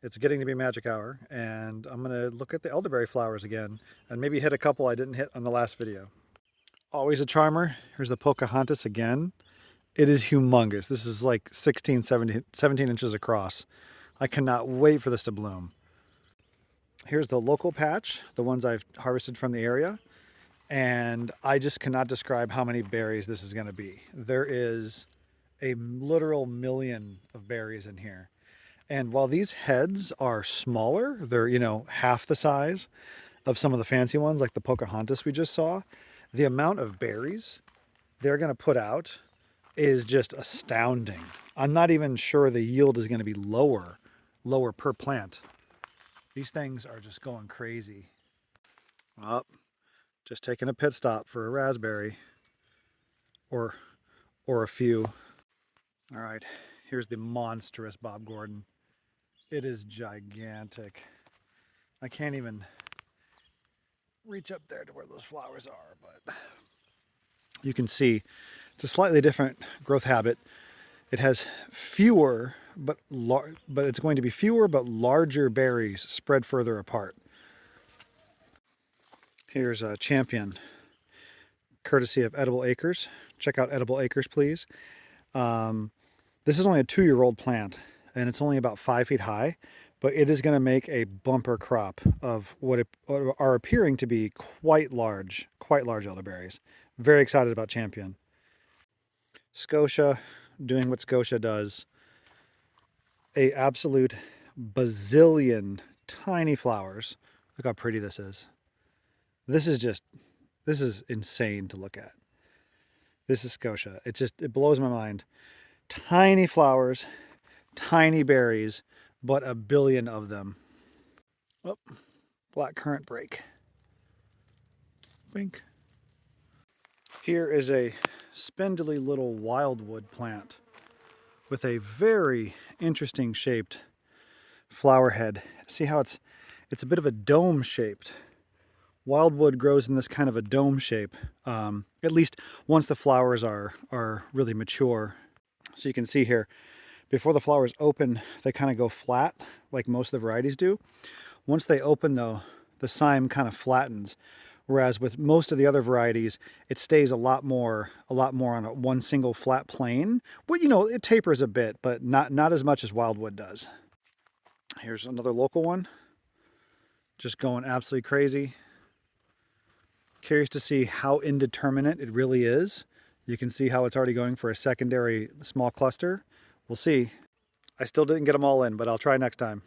It's getting to be magic hour, and I'm gonna look at the elderberry flowers again and maybe hit a couple I didn't hit on the last video. Always a charmer. Here's the Pocahontas again. It is humongous. This is like 16, 17 inches across. I cannot wait for this to bloom. Here's the local patch, the ones I've harvested from the area. And I just cannot describe how many berries this is gonna be. There is a literal million of berries in here. And while these heads are smaller, they're, half the size of some of the fancy ones like the Pocahontas we just saw, the amount of berries they're gonna put out is just astounding. I'm not even sure the yield is gonna be lower per plant. These things are just going crazy. Up, just taking a pit stop for a raspberry or a few. All right, here's the monstrous Bob Gordon. It is gigantic. I can't even reach up there to where those flowers are, but you can see it's a slightly different growth habit. It has fewer, but it's going to be fewer but larger berries spread further apart. Here's a champion, courtesy of Edible Acres. Check out Edible Acres, please. This is only a 2-year-old plant, and it's only about 5 feet high, but it is going to make a bumper crop of what are appearing to be quite large elderberries. Very excited about Champion. Scotia, doing what Scotia does. A absolute bazillion tiny flowers. Look how pretty this is. This is insane to look at. This is Scotia. It blows my mind. Tiny flowers, tiny berries, but a billion of them. Oh, black currant break. Wink. Here is a spindly little wildwood plant with a very interesting shaped flower head. See how it's a bit of a dome shaped. Wildwood grows in this kind of a dome shape, at least once the flowers are really mature. So you can see here, before the flowers open, they kind of go flat, like most of the varieties do. Once they open, though, the cyme kind of flattens. Whereas with most of the other varieties, it stays a lot more on one single flat plane. Well, it tapers a bit, but not as much as Wildwood does. Here's another local one, just going absolutely crazy. Curious to see how indeterminate it really is. You can see how it's already going for a secondary small cluster. We'll see. I still didn't get them all in, but I'll try next time.